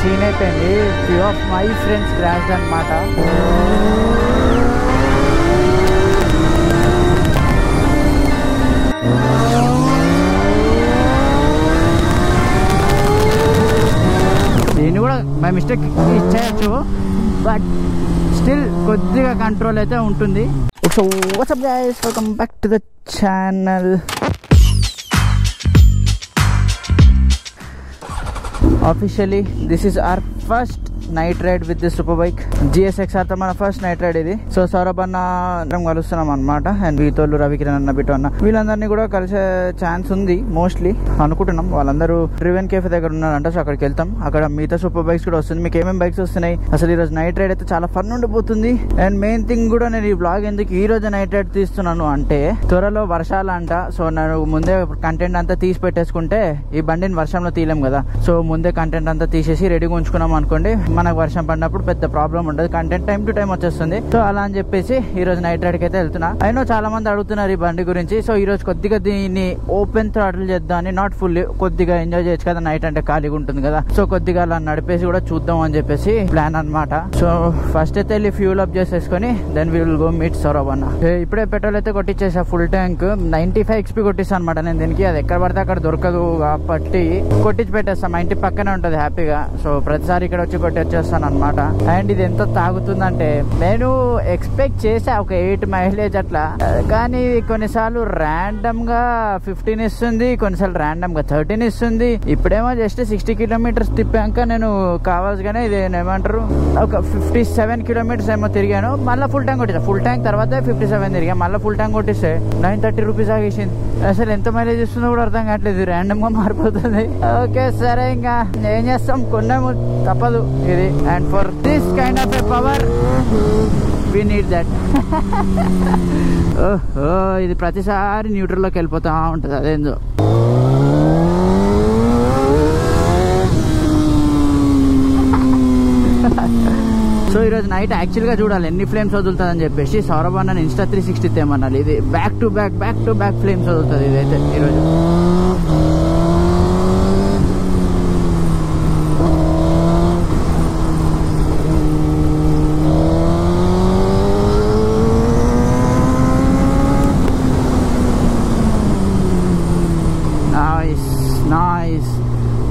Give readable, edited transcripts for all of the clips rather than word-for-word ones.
Scene అయిపోయింది. Few of my friends crash అనమాట. దీన్ని కూడా బై మిస్టేక్ ఇచ్చేయచ్చు, బట్ స్టిల్ కొద్దిగా కంట్రోల్ అయితే ఉంటుంది. So WhatsApp guys, welcome back to the channel. Officially this is our first night ride with this super bike. GSXR తో మన first night ride ఇది. So Saurabh అన్న కలుస్తున్నాం అనమాట. అండ్ వీతోళ్ళు రవికిరణ్ అన్న బిట్టు అన్న వీళ్ళందరినీ కూడా కలిసే ఛాన్స్ ఉంది మోస్ట్లీ అనుకుంటున్నాం. వాళ్ళందరూ డ్రివెన్ కేఫ్ దగ్గర ఉన్నారంట. సో అక్కడికి వెళ్తాం. అక్కడ మిగతా సూపర్ బైక్స్ కూడా వస్తుంది. మీకు ఏమేమి బైక్స్ వస్తున్నాయి, అసలు ఈ రోజు నైట్ రైడ్ అయితే చాలా ఫన్ ఉండిపోతుంది. అండ్ మెయిన్ థింగ్ కూడా నేను ఈ బ్లాగ్ ఎందుకు ఈ రోజు నైట్ రైడ్ తీస్తున్నాను అంటే, త్వరలో వర్షాలు అంట. సో నేను ముందే కంటెంట్ అంతా తీసి పెట్టేసుకుంటే ఈ బండిని వర్షంలో తీయలేం కదా. సో ముందే కంటెంట్ అంతా తీసేసి రెడీగా ఉంచుకున్నాం అనుకోండి, మనకు వర్షం పడినప్పుడు పెద్ద ప్రాబ్లం ఉండదు. కంటెంట్ టైం టు టైం వచ్చేస్తుంది. సో అలా అని చెప్పేసి ఈ రోజు నైట్ రైడ్ కి అయితే వెళ్తున్నా. అయినో చాలా మంది అడుగుతున్నారు ఈ బండి గురించి. సో ఈ రోజు కొద్దిగా దీన్ని ఓపెన్ థ్రాటిల్ చేద్దామని, నాట్ ఫుల్లీ, కొద్దిగా ఎంజాయ్ చేయొచ్చు కదా, నైట్ అంటే ఖాళీగా ఉంటుంది కదా. సో కొద్దిగా అలా నడిపేసి కూడా చూద్దాం అని చెప్పేసి ప్లాన్ అనమాట. సో ఫస్ట్ అయితే వెళ్ళి ఫ్యూల్ అప్ చేసేసుకొని then we will go meet Saurabh అన్న. ఇప్పుడే పెట్రోల్ అయితే కొట్టించేసా, ఫుల్ ట్యాంక్ 95 XP కొట్టిస్తాను అనమాట నేను దీనికి. అది ఎక్కడ పడితే అక్కడ దొరకదు కాబట్టి కొట్టించి పెట్టేస్తాం. మా ఇంటి పక్కనే ఉంటది హ్యాపీగా. సో ప్రతిసారి ఇక్కడ వచ్చి కొట్టి వచ్చేస్తాను అనమాట. అండ్ ఇది ఎంత తాగుతుందంటే, నేను ఎక్స్పెక్ట్ చేసా ఒక 8 మైలేజ్ అట్లా, కానీ కొన్నిసార్లు ర్యాండమ్ గా 15 ఇస్తుంది, కొన్నిసార్లు ర్యాండమ్ గా 13 ఇస్తుంది. ఇప్పుడేమో జస్ట్ 60 కిలోమీటర్స్ తిప్పాక నేను కావాల్సిగానే ఇది ఏమంటారు ఒక 57 కిలోమీటర్స్ ఏమో తిరిగాను. మళ్ళీ ఫుల్ ట్యాంక్ కొట్టేసా. ఫుల్ ట్యాంక్ తర్వాత 57 తిరిగా, మళ్ళీ ఫుల్ ట్యాంక్ కొట్టిస్తే 930 రూపీస్ ఆగేసింది. అసలు ఎంత మైలేజ్ ఇస్తుందో కూడా అర్థం కావట్లేదు, ర్యాండమ్ గా మారిపోతుంది. ఓకే సరే, ఇంకా ఏం చేస్తాం, కొన్నాము తప్పదు ఇది. And for this kind of a power we need that. ఓహో, ఇది ప్రతిసారి న్యూట్రల్లోకి వెళ్ళిపోతా ఉంటుంది, అదేందో. సో ఈరోజు నైట్ యాక్చువల్గా చూడాలి ఎన్ని ఫ్లేమ్స్ వదులుతుందని చెప్పేసి సౌరభ్ అన్న ఇన్స్టా 360 తేమన్నాలి. ఇది బ్యాక్ టు బ్యాక్ ఫ్లేమ్స్ వదులుతుంది ఇదైతే ఈరోజు.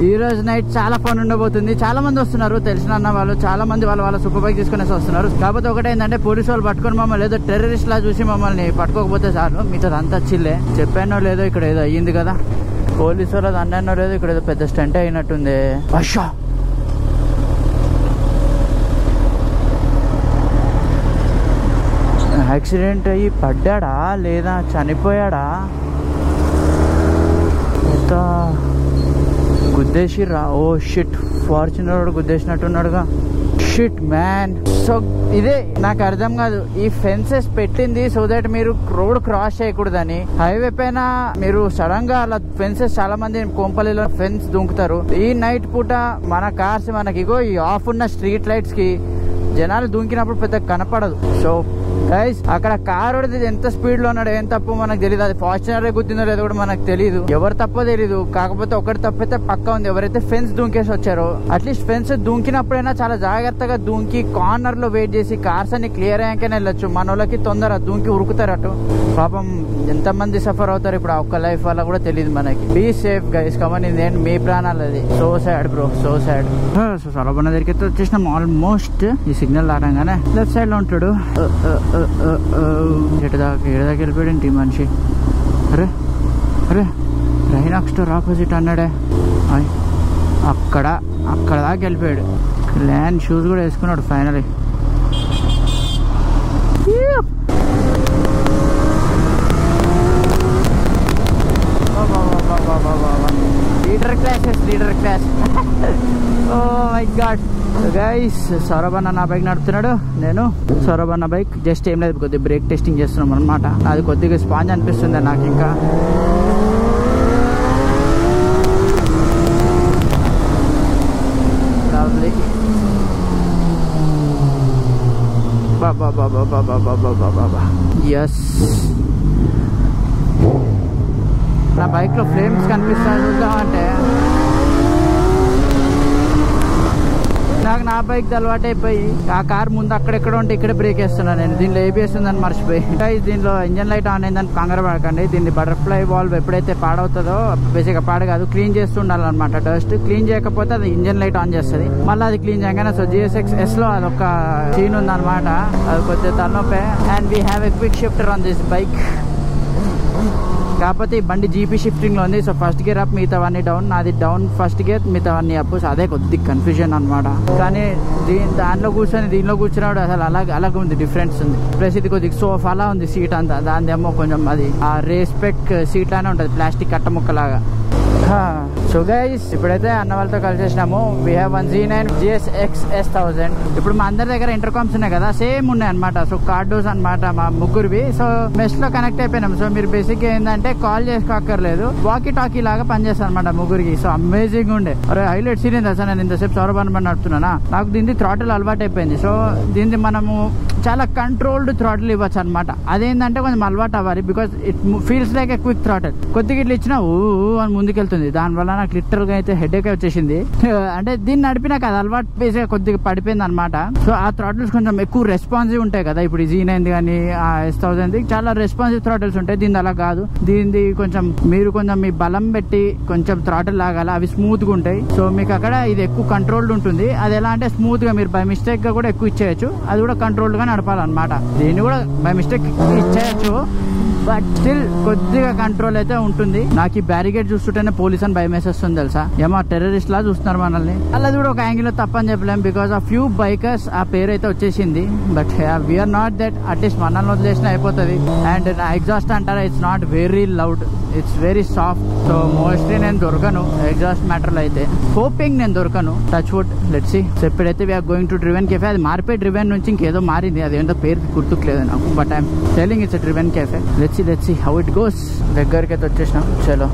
ఈ రోజు నైట్ చాలా ఫన్ ఉండబోతుంది. చాలా మంది వస్తున్నారు, తెలిసిన వాళ్ళు చాలా మంది వాళ్ళ సూపర్ బైక్ తీసుకునే వస్తున్నారు. కాకపోతే ఒకటే ఏంటంటే, పోలీసు వాళ్ళు పట్టుకొని మమ్మల్ని ఏదో టెర్రరిస్ట్ లా చూసి మమ్మల్ని పట్టుకోకపోతే చాలు, మీతో అంతా చిల్లే. చెప్పానో లేదో ఇక్కడ ఏదో అయ్యింది కదా, పోలీసు వాళ్ళది అన్నానో లేదో ఇక్కడ ఏదో పెద్ద స్టంట్ అయినట్టుంది. అషా, యాక్సిడెంట్ అయ్యి పడ్డాడా లేదా చనిపోయాడా, ఎంత గుద్దేసిర్రా? ఓ షిట్, ఫార్చునర్ గుద్దేసినట్టున్నాడుగా. Shit man. సో ఇదే నాకు అర్థం కాదు, ఈ ఫెన్సెస్ పెట్టింది సో దట్ మీరు రోడ్ క్రాస్ చేయకూడదని. హైవే పైన మీరు సడన్ గా అలా ఫెన్సెస్, చాలా మంది కోంపల్లిలో ఫెన్స్ దుంకుతారు. ఈ నైట్ పూట మన కార్స్ మనకి ఇగో ఈ ఆఫ్ ఉన్న స్ట్రీట్ లైట్స్ కి జనాలు దుంకినప్పుడు పెద్ద కనపడదు. సో గైస్, అక్కడ కారు ఎంత స్పీడ్ లో ఉన్నాడు, ఏం తప్పు మనకు తెలియదు. అది ఫార్చునర్ గుద్దిందో లేదో కూడా మనకు తెలియదు, ఎవరు తప్పో తెలియదు. కాకపోతే ఒకటి తప్పైతే పక్క ఉంది, ఎవరైతే ఫెన్స్ దుంకేసి వచ్చారో అట్లీస్ట్ ఫెన్స్ దుంకినప్పుడైనా చాలా జాగ్రత్తగా దుంకి కార్నర్ లో వెయిట్ చేసి కార్స్ అన్ని క్లియర్ అయ్యాకనే వెళ్ళొచ్చు. మన వాళ్ళకి తొందర దుంకి ఉరుకుతారు అటు. పాపం ఎంతమంది సఫర్ అవుతారు ఇప్పుడు ఆ ఒక్క లైఫ్ వల్ల కూడా తెలియదు మనకి. Be safe guys, come on. నేను మీ ప్రాణాలు, అది so sad bro, so sad. So సరబన్న దగ్గరికి అయితే వచ్చేసినాం ఆల్మోస్ట్. ఈ సిగ్నల్ దాటంగానే లెఫ్ట్ సైడ్ లో ఉంటాడు. ఎడదాకా వెళ్ళిపోయాడు మనిషి. అరే అరే, రైనాక్ స్టోర్ ఆపోజిట్ అన్నాడే, అక్కడ దాకా వెళ్ళిపోయాడు. ల్యాండ్ షూస్ కూడా వేసుకున్నాడు finally. Leader class. Oh my god. Guys, Saurabh అన్న నా బైక్ నడుపుతున్నాడు, నేను సౌరభ్ అన్న బైక్. జస్ట్ ఏం లేదు, కొద్దిగా బ్రేక్ టెస్టింగ్ చేస్తున్నాం అనమాట. అది కొద్దిగా స్పాంజ్ అనిపిస్తుంది నాకు. ఇంకా లవ్లీ. బాబా ఎస్, నా బైక్ లో ఫ్లేమ్స్ కనిపిస్తాయి చూద్దామంటే నా బైక్ అలవాటు అయిపోయి ఆ కార్ ముందు అక్కడెక్కడ ఉంటే ఇక్కడ బ్రేక్ వేస్తున్నాను నేను. దీనిలో ABS ఉందని మర్చిపోయి. దీనిలో ఇంజన్ లైట్ ఆన్ అయిందని కంగారు పడకండి. దీన్ని బటర్ఫ్లై వాల్వ్ ఎప్పుడైతే పాడవుతుందో, బేసిక్గా పాడు కాదు, క్లీన్ చేస్తూ ఉండాలన్నమాట. డస్ట్ క్లీన్ చేయకపోతే అది ఇంజన్ లైట్ ఆన్ చేస్తుంది. మళ్ళీ అది క్లీన్ చేయగానే సో GSX S లో అదొక సీన్ ఉందన్నమాట. అది కొంచెం తలనొప్పే. And we have a quick shifter on this bike. కాకపోతే ఈ బండి GP షిఫ్టింగ్ లో ఉంది. సో ఫస్ట్ గేర్ అప్, మిగతావన్నీ డౌన్. నాది డౌన్ ఫస్ట్ గేర్, మిగతావన్నీ అప్. సో అదే కొద్ది కన్ఫ్యూజన్ అనమాట. కానీ దాంట్లో కూర్చొని దీనిలో కూర్చున్నాడు అసలు అలాగే ఉంది, డిఫరెన్స్ ఉంది. ప్లస్ ఇది కొద్దిగా సోఫా అలా ఉంది సీట్ అంతా. దానిదేమో కొంచెం అది ఆ రేస్పెక్ సీట్ లానే ఉంటుంది, ప్లాస్టిక్ కట్ట ముక్కలాగా. సో గైస్ ఇప్పుడైతే అన్న వాళ్ళతో కలిసేసినాము. We have 1 Z9 GSX S1000. ఇప్పుడు మా అందరి దగ్గర ఇంటర్కామ్స్ ఉన్నాయి కదా, సేమ్ ఉన్నాయి అనమాట. సో కార్డోస్ అనమాట మా ముగ్గురివి. సో మెష్ లో కనెక్ట్ అయిపోయినాం. సో మీరు బేసిక్ గా ఏంటంటే కాల్ చేసుకోక్కర్లేదు, వాకీ టాకీ లాగా పనిచేస్తాను అనమాట ముగ్గురికి. సో అమేజింగ్ ఉండే. అరే హైలైట్ సీన్ ఏంది అసలు, నేను ఇంతసేపు సౌరభాన్ బండి నడుపుతున్నానా, నాకు దీన్ని థ్రాటిల్ అలవాటు అయిపోయింది. సో దీన్ని మనము చాలా కంట్రోల్డ్ థ్రాటిల్ ఇవ్వచ్చు అనమాట. అదేంటంటే కొంచెం అలవాటు అవ్వాలి, because it feels like a quick throttle. కొద్దిగా ఇట్లా ఇచ్చినా ఊ అని ముందుకెళ్తుంది. దానివల్ల నాకు లిటరల్ గా అయితే హెడేక్ వచ్చేసింది. అంటే దీన్ని నడిపినాక అది అలవాటు బేసిగా కొద్దిగా పడిపోయింది అనమాట. సో ఆ థ్రాటిల్స్ కొంచెం ఎక్కువ రెస్పాన్సివ్ ఉంటాయి కదా. ఇప్పుడు ఈ Z9 కానీ ఆ S1000 చాలా రెస్పాన్సివ్ థ్రాటిల్స్ ఉంటాయి. దీని అలా కాదు. దీనిది కొంచెం మీరు కొంచెం మీ బలం పెట్టి కొంచెం థ్రాటిల్ లాగాలి, అవి స్మూత్ గా ఉంటాయి. సో మీకు అక్కడ ఇది ఎక్కువ కంట్రోల్డ్ ఉంటుంది. అది ఎలా అంటే స్మూత్ గా మీరు బై మిస్టేక్ గా కూడా ఎక్కువ ఇచ్చేయచ్చు. అది కూడా కంట్రోల్డ్ గా నడపాలన్నమాట. దీన్ని కూడా బై మిస్టేక్ ఇచ్చేయచ్చు, బట్ స్టిల్ కొద్దిగా కంట్రోల్ అయితే ఉంటుంది. నాకు ఈ బ్యారికేడ్ చూస్తుంటేనే పోలీస్ అని భయం వేసేస్తుంది తెలుసా. ఏమో టెర్రరిస్ట్ లా చూస్తున్నారు మనల్ని. అలా కూడా ఒక యాంగిల్ లో తప్పని చెప్పలేం, బికాస్ ఆ ఫ్యూ బైకర్స్ ఆ పేరు అయితే వచ్చేసింది. But we're not that. At least మనల్ని వదిలేసిన అయిపోతుంది. అండ్ ఎగ్జాస్ట్ అంటారా, it's not very loud, it's very soft. So mostly నేను దొరకను ఎగ్జాస్ట్ మ్యాటర్ లో అయితే. హోపింగ్ నేను దొరకను, touch wood. Let's see. So ఇప్పుడైతే we're going to Driven cafe. అది మారిపోయి డ్రివెన్ నుంచి ఇంకేదో మారింది, అదేంటో పేరు గుర్తుకులేదు నాకు. But I'm telling it's driven cafe. Let's see how it goes. దగ్గరికి అయితే వచ్చేసినాం. చలో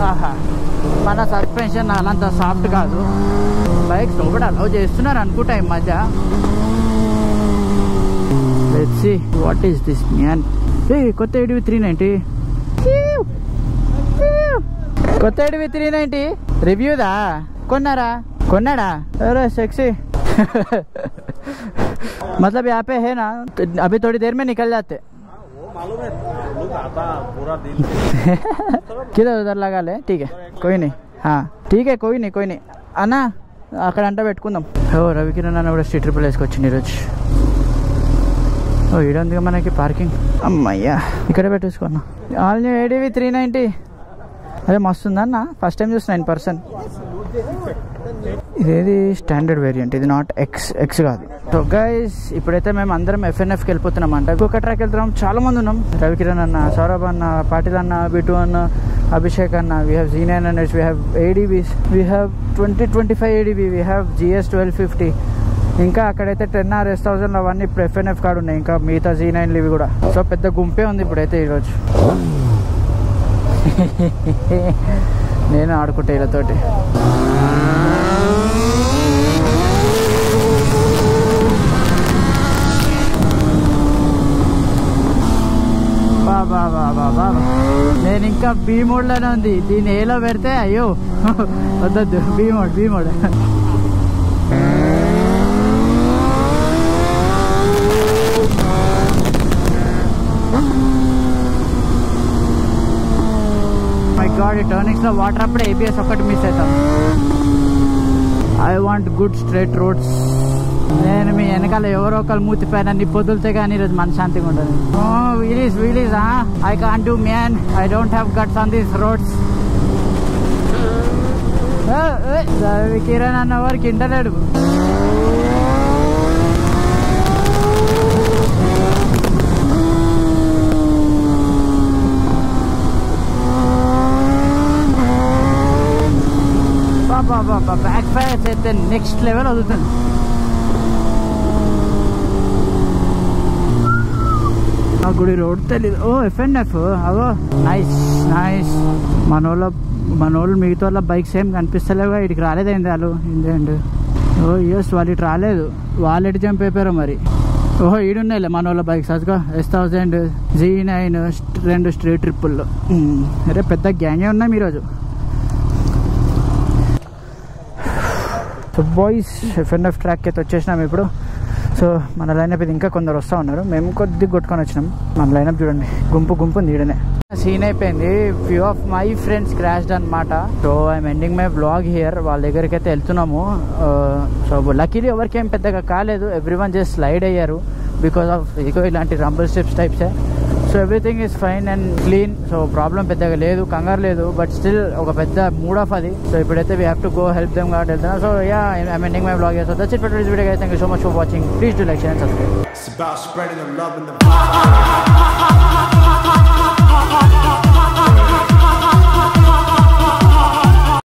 ఆహా, మన సస్పెన్షన్ అలాంత సాఫ్ట్ కాదు. బైక్స్ లోపల అలౌ చేస్తున్నారు అనుకుంటా ఈ మధ్య. Let's see what is this man. కొత్త ADV 390. కొత్త ADV 390 రివ్యూదా? కొన్నాడా? అరే సెక్సీ. मतलब यहाँ पे है ना, अभी थोड़ी देर में निकल जाते. मालूम है, लोग आता पूरा दिन. किधर उधर लगा ले. ठीक है, कोई नहीं. हाँ ठीक है, कोई नहीं అన్నా అక్కడ అంట పెట్టుకుందాం. రవికిరణ్ అన్న కూడా స్ట్రీట్ ట్రిపుల్ వేసుకొచ్చింది ఈరోజు. ఈడ ఉందిగా మనకి పార్కింగ్. అమ్మయ్యా, ఇక్కడ పెట్టేసుకున్నా. All new ADV 390. అదే మస్తుందా అన్న, ఫస్ట్ టైం చూస్తున్నా in person. ఇదేది స్టాండర్డ్ వేరియంట్, ఇది నాట్ ఎక్స్ కాదు. సో గైస్ ఇప్పుడైతే మేము అందరం FNFకి వెళ్ళిపోతున్నాం అంట. ఇంకొక ట్రాక్ వెళ్తున్నాం, చాలా మంది ఉన్నాం. రవికిరణ్ అన్న, సౌరభ్ అన్న, పాటిల్ అన్న, బిటు అన్న, అభిషేక్ అన్న. We have Z900, we have ADVs, we have 2025 ADV, we have GS 1250. ఇంకా అక్కడైతే 10R S1000 అవన్నీ ఇప్పుడు FNF కార్డు ఉన్నాయి. ఇంకా మిగతా Z9లు ఇవి కూడా. సో పెద్ద గుంపే ఉంది ఇప్పుడైతే ఈరోజు. నేను ఆడుకుంటే వీళ్ళతోటి. బాబా నేను ఇంకా B మోడ్లోనే ఉంది. దీన్ని ఏలో పెడితే అయ్యో వద్దొద్దు. B mode. మై గాడ్, ఈ టర్నింగ్స్ లో వాటర్ అప్పుడే ABS ఒక్కటి మిస్ అవుతాం. I want good straight roads. నేను మీ వెనకాల ఎవరో ఒకరు మూతిపైన నిప్పొద్దులతో కానీ ఈరోజు మనశాంతిగా ఉండదు. Wheelies I can't do man, I don't have guts on these roads. Kiran అన్న వారికి ఇంటలేడు. బ్యాక్ ఫైర్ అయితే నెక్స్ట్ లెవెల్ వదులుతుంది. ఆ గుడి రోడ్ తెలీదు. FNF. అవో నైస్. మనోళ్ళు మిగతా వాళ్ళ బైక్స్ ఏం కనిపిస్తలేవుగా. ఇటుకి రాలేదండి వాళ్ళు. ఇందేంటి వాళ్ళు ఇటు రాలేదు. వాళ్ళు ఎటు జంప్ అయిపోయారో మరి. ఈడున్నాయిలే మనోళ్ళ బైక్స్. అదిగో S1000, Z9, 2 స్ట్రీట్ ట్రిప్పుల్లో. అరే పెద్ద గ్యాంగే ఉన్నాం ఈరోజు. సో బాయ్స్ FNF ట్రాక్కి అయితే వచ్చేసినాం ఇప్పుడు. సో మన లైనప్ ఇది ఇంకా కొందరు వస్తూ ఉన్నారు, మేము కొద్దిగా కొట్టుకొని వచ్చినాం. మన లైనప్ చూడండి, గుంపు గుంపు నీడనే. సీన్ అయిపోయింది, few of my friends crashed అనమాట. So I'm ending my blog here. వాళ్ళ దగ్గరికి అయితే వెళ్తున్నాము. సో లక్కీలీ ఎవరికి ఏం పెద్దగా కాలేదు, ఎవ్రీవన్ జస్ట్ స్లైడ్ అయ్యారు బికాస్ ఆఫ్ ఇలాంటి రంబుల్ స్టెప్స్ టైప్సే. So everything is fine and clean. So problem పెద్దగా లేదు, కంగారు లేదు, బట్ స్టిల్ ఒక పెద్ద మూడ్ ఆఫ్ అది. సో ఇప్పుడైతే we have to go help them కాబట్టి వెళ్తున్నాం. So yeah, I'm ending my blog. So that's it for this video guys. Thank you so much for watching. Please do like, share and subscribe. It's about spreading the love and the